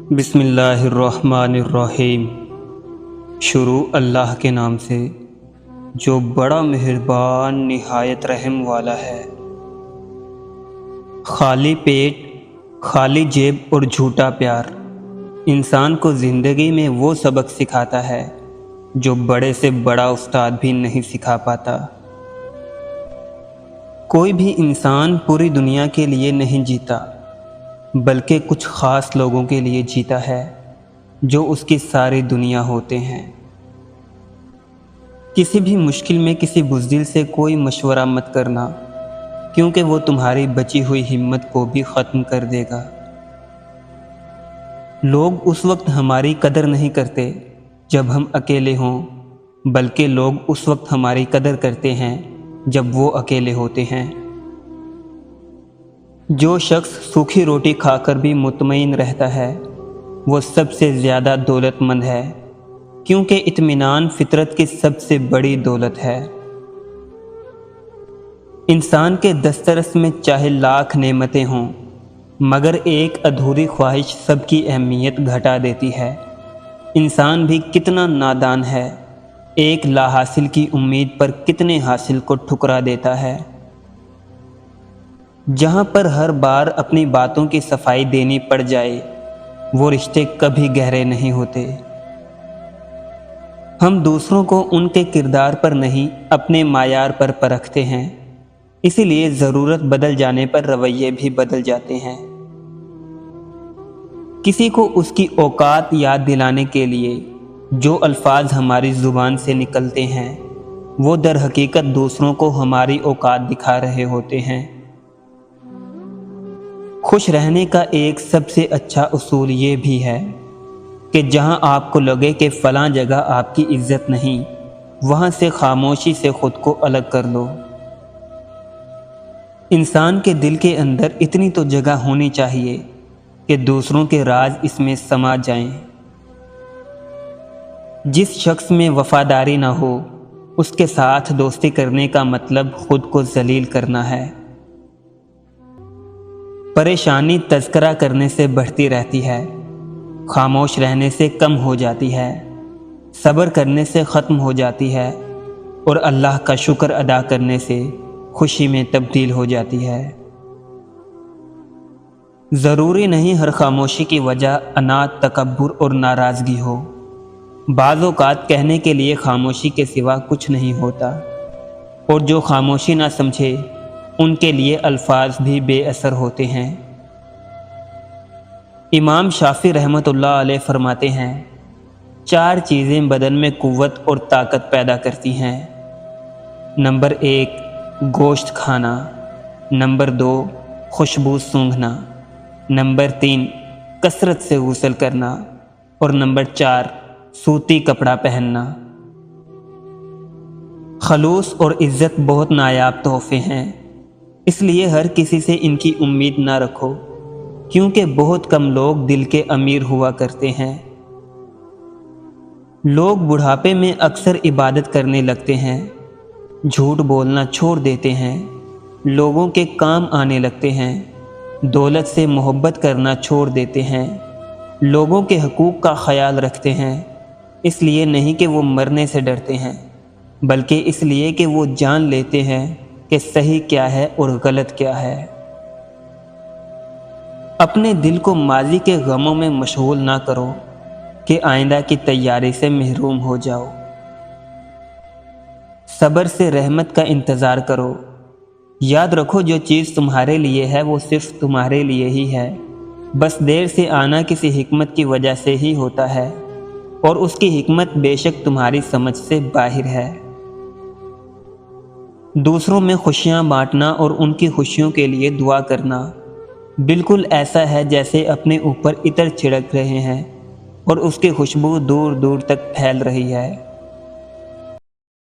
بسم اللہ الرحمن الرحیم۔ شروع اللہ کے نام سے جو بڑا مہربان نہایت رحم والا ہے۔ خالی پیٹ، خالی جیب اور جھوٹا پیار انسان کو زندگی میں وہ سبق سکھاتا ہے جو بڑے سے بڑا استاد بھی نہیں سکھا پاتا۔ کوئی بھی انسان پوری دنیا کے لیے نہیں جیتا، بلکہ کچھ خاص لوگوں کے لیے جیتا ہے جو اس کی ساری دنیا ہوتے ہیں۔ کسی بھی مشکل میں کسی بزدل سے کوئی مشورہ مت کرنا، کیونکہ وہ تمہاری بچی ہوئی ہمت کو بھی ختم کر دے گا۔ لوگ اس وقت ہماری قدر نہیں کرتے جب ہم اکیلے ہوں، بلکہ لوگ اس وقت ہماری قدر کرتے ہیں جب وہ اکیلے ہوتے ہیں۔ جو شخص سوکھی روٹی کھا کر بھی مطمئن رہتا ہے وہ سب سے زیادہ دولت مند ہے، کیونکہ اطمینان فطرت کی سب سے بڑی دولت ہے۔ انسان کے دسترس میں چاہے لاکھ نعمتیں ہوں، مگر ایک ادھوری خواہش سب کی اہمیت گھٹا دیتی ہے۔ انسان بھی کتنا نادان ہے، ایک لا حاصل کی امید پر کتنے حاصل کو ٹھکرا دیتا ہے۔ جہاں پر ہر بار اپنی باتوں کی صفائی دینی پڑ جائے، وہ رشتے کبھی گہرے نہیں ہوتے۔ ہم دوسروں کو ان کے کردار پر نہیں، اپنے معیار پر پرکھتے ہیں، اسی لیے ضرورت بدل جانے پر رویے بھی بدل جاتے ہیں۔ کسی کو اس کی اوقات یاد دلانے کے لیے جو الفاظ ہماری زبان سے نکلتے ہیں، وہ در حقیقت دوسروں کو ہماری اوقات دکھا رہے ہوتے ہیں۔ خوش رہنے کا ایک سب سے اچھا اصول یہ بھی ہے کہ جہاں آپ کو لگے کہ فلاں جگہ آپ کی عزت نہیں، وہاں سے خاموشی سے خود کو الگ کر لو۔ انسان کے دل کے اندر اتنی تو جگہ ہونی چاہیے کہ دوسروں کے راز اس میں سما جائیں۔ جس شخص میں وفاداری نہ ہو، اس کے ساتھ دوستی کرنے کا مطلب خود کو ذلیل کرنا ہے۔ پریشانی تذکرہ کرنے سے بڑھتی رہتی ہے، خاموش رہنے سے کم ہو جاتی ہے، صبر کرنے سے ختم ہو جاتی ہے، اور اللہ کا شکر ادا کرنے سے خوشی میں تبدیل ہو جاتی ہے۔ ضروری نہیں ہر خاموشی کی وجہ انات، تکبر اور ناراضگی ہو۔ بعض اوقات کہنے کے لیے خاموشی کے سوا کچھ نہیں ہوتا، اور جو خاموشی نہ سمجھے ان کے لیے الفاظ بھی بے اثر ہوتے ہیں۔ امام شافعی رحمۃ اللہ علیہ فرماتے ہیں، 4 چیزیں بدن میں قوت اور طاقت پیدا کرتی ہیں۔ نمبر 1 گوشت کھانا، نمبر 2 خوشبو سونگھنا، نمبر 3 کثرت سے غسل کرنا، اور نمبر 4 سوتی کپڑا پہننا۔ خلوص اور عزت بہت نایاب تحفے ہیں، اس لیے ہر کسی سے ان کی امید نہ رکھو، کیونکہ بہت کم لوگ دل کے امیر ہوا کرتے ہیں۔ لوگ بڑھاپے میں اکثر عبادت کرنے لگتے ہیں، جھوٹ بولنا چھوڑ دیتے ہیں، لوگوں کے کام آنے لگتے ہیں، دولت سے محبت کرنا چھوڑ دیتے ہیں، لوگوں کے حقوق کا خیال رکھتے ہیں، اس لیے نہیں کہ وہ مرنے سے ڈرتے ہیں، بلکہ اس لیے کہ وہ جان لیتے ہیں کہ صحیح کیا ہے اور غلط کیا ہے۔ اپنے دل کو ماضی کے غموں میں مشغول نہ کرو کہ آئندہ کی تیاری سے محروم ہو جاؤ۔ صبر سے رحمت کا انتظار کرو۔ یاد رکھو جو چیز تمہارے لیے ہے وہ صرف تمہارے لیے ہی ہے، بس دیر سے آنا کسی حکمت کی وجہ سے ہی ہوتا ہے، اور اس کی حکمت بے شک تمہاری سمجھ سے باہر ہے۔ دوسروں میں خوشیاں بانٹنا اور ان کی خوشیوں کے لیے دعا کرنا بالکل ایسا ہے جیسے اپنے اوپر عطر چھڑک رہے ہیں اور اس کی خوشبو دور دور تک پھیل رہی ہے۔